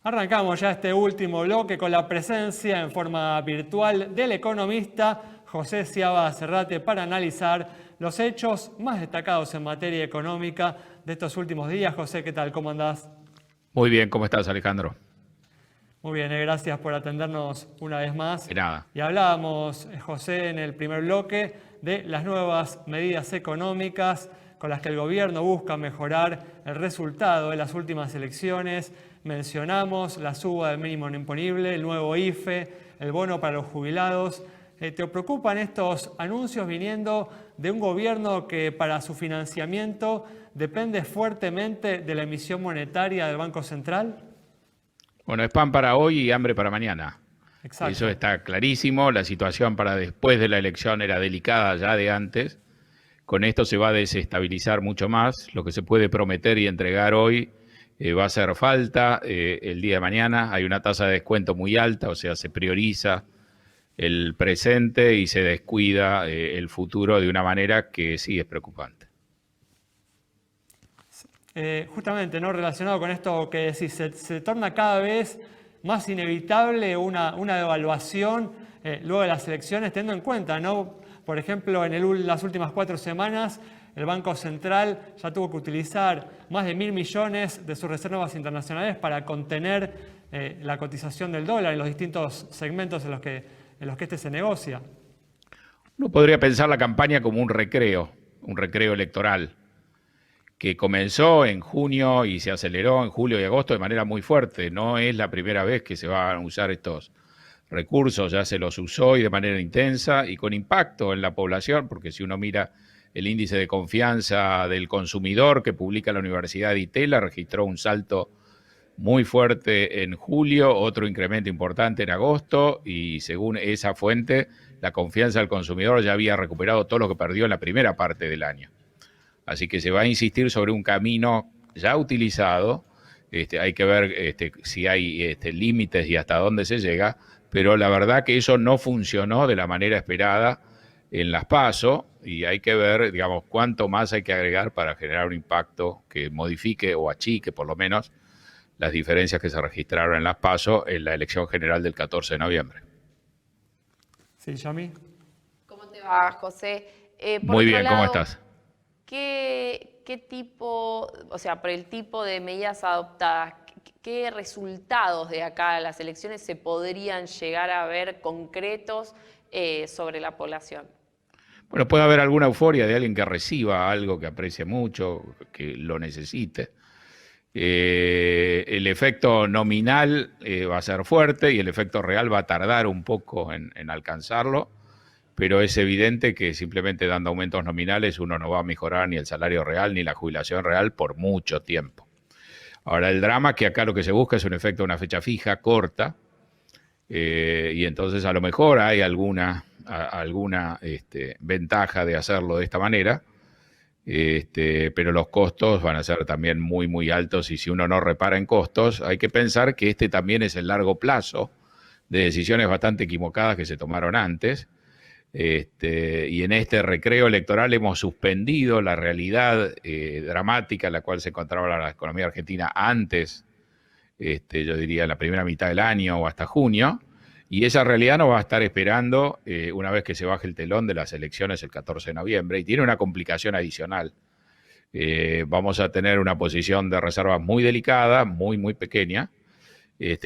Arrancamos ya este último bloque con la presencia en forma virtual del economista José Ciaba Serrate para analizar los hechos más destacados en materia económica de estos últimos días. José, ¿qué tal? ¿Cómo andás? Muy bien, ¿cómo estás, Alejandro? Muy bien, gracias por atendernos una vez más. De nada. Y hablábamos, José, en el primer bloque de las nuevas medidas económicas con las que el gobierno busca mejorar el resultado de las últimas elecciones. Mencionamos la suba del mínimo imponible, el nuevo IFE, el bono para los jubilados. ¿Te preocupan estos anuncios viniendo de un gobierno que para su financiamiento depende fuertemente de la emisión monetaria del Banco Central? Bueno, es pan para hoy y hambre para mañana. Eso Exacto. está clarísimo. La situación para después de la elección era delicada ya de antes. Con esto se va a desestabilizar mucho más. Lo que se puede prometer y entregar hoy va a hacer falta el día de mañana. Hay una tasa de descuento muy alta, o sea, se prioriza el presente y se descuida el futuro de una manera que sí es preocupante. Justamente, ¿no? Relacionado con esto que decís, se torna cada vez más inevitable una devaluación luego de las elecciones, teniendo en cuenta, ¿no? Por ejemplo, en las últimas 4 semanas, el Banco Central ya tuvo que utilizar más de 1.000 millones de sus reservas internacionales para contener la cotización del dólar en los distintos segmentos en los que este se negocia. Uno podría pensar la campaña como un recreo electoral que comenzó en junio y se aceleró en julio y agosto de manera muy fuerte. No es la primera vez que se van a usar estos recursos, ya se los usó y de manera intensa y con impacto en la población, porque si uno mira el índice de confianza del consumidor que publica la Universidad de Itela, registró un salto muy fuerte en julio, otro incremento importante en agosto y según esa fuente, la confianza del consumidor ya había recuperado todo lo que perdió en la primera parte del año. Así que se va a insistir sobre un camino ya utilizado. Hay que ver si hay límites y hasta dónde se llega, pero la verdad que eso no funcionó de la manera esperada en las PASO y hay que ver, digamos, cuánto más hay que agregar para generar un impacto que modifique o achique por lo menos las diferencias que se registraron en las PASO en la elección general del 14 de noviembre. ¿Sí, Yami? ¿Cómo te va, José? Por Muy otro bien, ¿cómo lado, estás? ¿qué tipo, o sea, por el tipo de medidas adoptadas, qué resultados de acá a las elecciones se podrían llegar a ver concretos sobre la población? Bueno, puede haber alguna euforia de alguien que reciba algo que aprecie mucho, que lo necesite. El efecto nominal va a ser fuerte y el efecto real va a tardar un poco en alcanzarlo, pero es evidente que simplemente dando aumentos nominales uno no va a mejorar ni el salario real ni la jubilación real por mucho tiempo. Ahora, el drama es que acá lo que se busca es un efecto de una fecha fija, corta, y entonces a lo mejor hay alguna ventaja de hacerlo de esta manera, pero los costos van a ser también muy, muy altos y si uno no repara en costos, hay que pensar que este también es el largo plazo de decisiones bastante equivocadas que se tomaron antes. Y en este recreo electoral hemos suspendido la realidad dramática en la cual se encontraba la economía argentina antes, yo diría, la primera mitad del año o hasta junio, y esa realidad nos va a estar esperando una vez que se baje el telón de las elecciones el 14 de noviembre, y tiene una complicación adicional. Vamos a tener una posición de reserva muy delicada, muy, muy pequeña,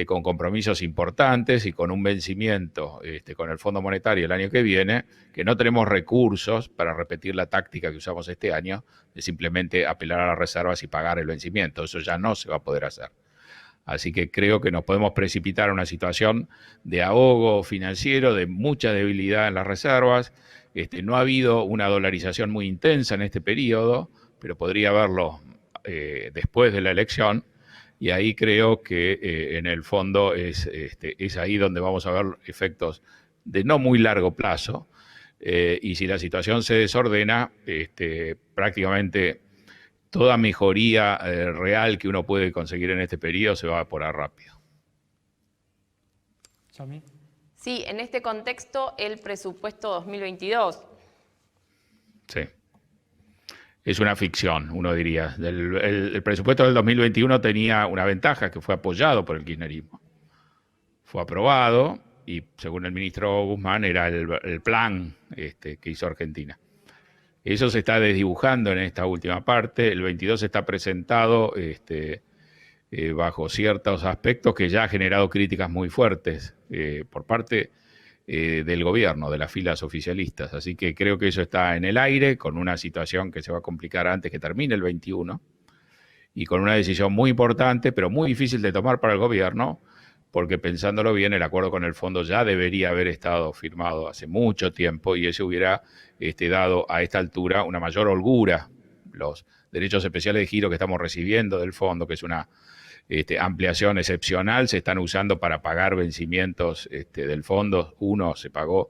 con compromisos importantes y con un vencimiento con el Fondo Monetario el año que viene, que no tenemos recursos para repetir la táctica que usamos este año, de simplemente apelar a las reservas y pagar el vencimiento. Eso ya no se va a poder hacer. Así que creo que nos podemos precipitar a una situación de ahogo financiero, de mucha debilidad en las reservas. No ha habido una dolarización muy intensa en este periodo, pero podría haberlo después de la elección. Y ahí creo que en el fondo es ahí donde vamos a ver efectos de no muy largo plazo. Y si la situación se desordena, prácticamente toda mejoría real que uno puede conseguir en este periodo se va a evaporar rápido. ¿Yami? Sí, en este contexto, el presupuesto 2022. Sí. es una ficción, uno diría. El presupuesto del 2021 tenía una ventaja, que fue apoyado por el kirchnerismo. Fue aprobado y, según el ministro Guzmán, era el plan que hizo Argentina. Eso se está desdibujando en esta última parte. El 22 está presentado bajo ciertos aspectos que ya ha generado críticas muy fuertes por parte del gobierno, de las filas oficialistas. Así que creo que eso está en el aire, con una situación que se va a complicar antes que termine el 21, y con una decisión muy importante, pero muy difícil de tomar para el gobierno, porque pensándolo bien, el acuerdo con el fondo ya debería haber estado firmado hace mucho tiempo y eso hubiera dado a esta altura una mayor holgura. Los derechos especiales de giro que estamos recibiendo del fondo, que es una ampliación excepcional, se están usando para pagar vencimientos del fondo. Uno se pagó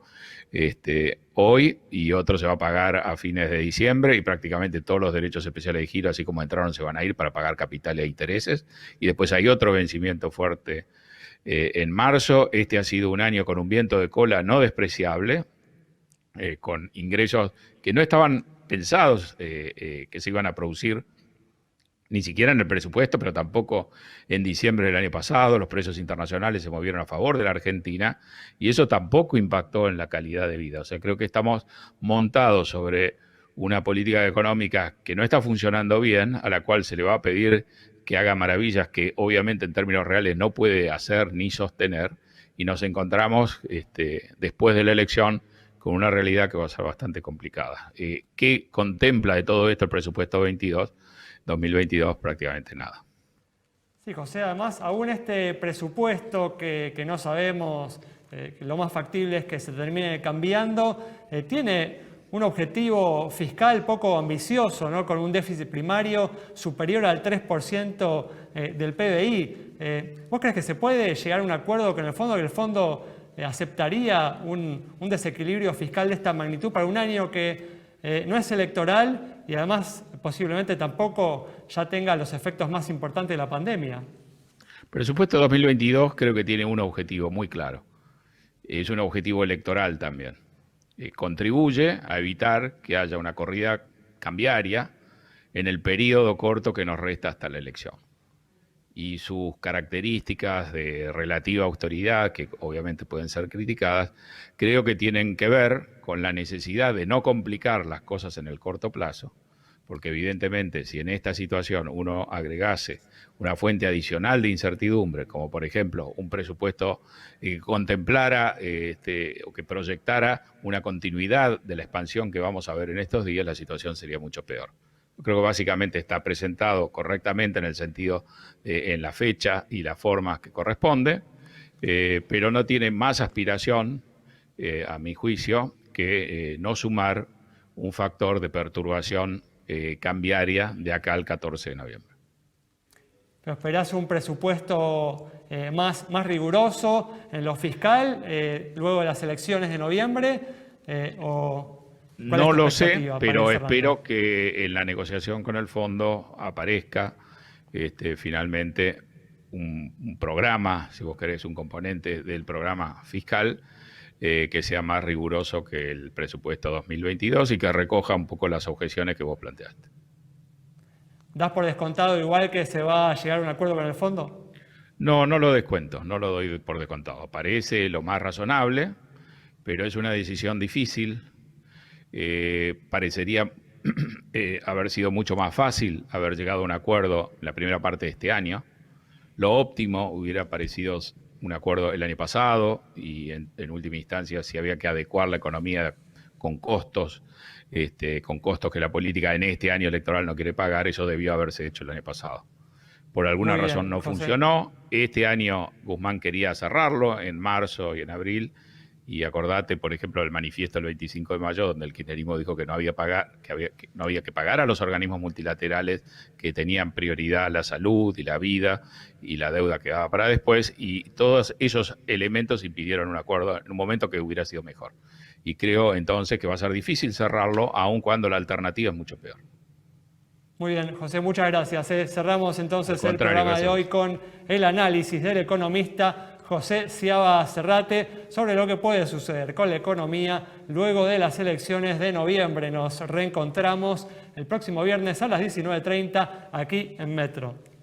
hoy y otro se va a pagar a fines de diciembre, y prácticamente todos los derechos especiales de giro, así como entraron, se van a ir para pagar capital e intereses. Y después hay otro vencimiento fuerte en marzo. Ha sido un año con un viento de cola no despreciable, con ingresos que no estaban pensados que se iban a producir ni siquiera en el presupuesto, pero tampoco en diciembre del año pasado. Los precios internacionales se movieron a favor de la Argentina y eso tampoco impactó en la calidad de vida. O sea, creo que estamos montados sobre una política económica que no está funcionando bien, a la cual se le va a pedir que haga maravillas que obviamente en términos reales no puede hacer ni sostener, y nos encontramos después de la elección con una realidad que va a ser bastante complicada. ¿Qué contempla de todo esto el presupuesto 2022? Prácticamente nada. Sí, José, además, aún este presupuesto que no sabemos, lo más factible es que se termine cambiando, tiene un objetivo fiscal poco ambicioso, ¿no? Con un déficit primario superior al 3% del PBI. ¿Vos crees que se puede llegar a un acuerdo con el fondo, que el fondo aceptaría un desequilibrio fiscal de esta magnitud para un año que no es electoral y además posiblemente tampoco ya tenga los efectos más importantes de la pandemia? El presupuesto 2022 creo que tiene un objetivo muy claro. Es un objetivo electoral también. Contribuye a evitar que haya una corrida cambiaria en el periodo corto que nos resta hasta la elección. Y sus características de relativa autoridad, que obviamente pueden ser criticadas, creo que tienen que ver con la necesidad de no complicar las cosas en el corto plazo, porque evidentemente si en esta situación uno agregase una fuente adicional de incertidumbre, como por ejemplo un presupuesto que contemplara o que proyectara una continuidad de la expansión que vamos a ver en estos días, la situación sería mucho peor. Yo creo que básicamente está presentado correctamente en el sentido, en la fecha y las formas que corresponde, pero no tiene más aspiración, a mi juicio, que no sumar un factor de perturbación cambiaria de acá al 14 de noviembre. ¿Pero esperás un presupuesto más riguroso en lo fiscal luego de las elecciones de noviembre? No lo sé, pero espero que en la negociación con el fondo aparezca finalmente un programa, si vos querés, un componente del programa fiscal que sea más riguroso que el presupuesto 2022 y que recoja un poco las objeciones que vos planteaste. ¿Das por descontado igual que se va a llegar a un acuerdo con el fondo? No, no lo descuento, no lo doy por descontado. Parece lo más razonable, pero es una decisión difícil. Parecería haber sido mucho más fácil haber llegado a un acuerdo en la primera parte de este año. Lo óptimo hubiera parecido un acuerdo el año pasado y en última instancia si había que adecuar la economía con costos que la política en este año electoral no quiere pagar, eso debió haberse hecho el año pasado. Por alguna razón no funcionó. Este año Guzmán quería cerrarlo en marzo y en abril. Y acordate, por ejemplo, del manifiesto del 25 de mayo, donde el kirchnerismo dijo que no había que pagar a los organismos multilaterales que tenían prioridad la salud y la vida y la deuda quedaba para después. Y todos esos elementos impidieron un acuerdo en un momento que hubiera sido mejor. Y creo entonces que va a ser difícil cerrarlo, aun cuando la alternativa es mucho peor. Muy bien, José, muchas gracias. Cerramos entonces el programa de hoy con el análisis del economista José Ciaba Cerrate sobre lo que puede suceder con la economía luego de las elecciones de noviembre. Nos reencontramos el próximo viernes a las 19:30 aquí en Metro.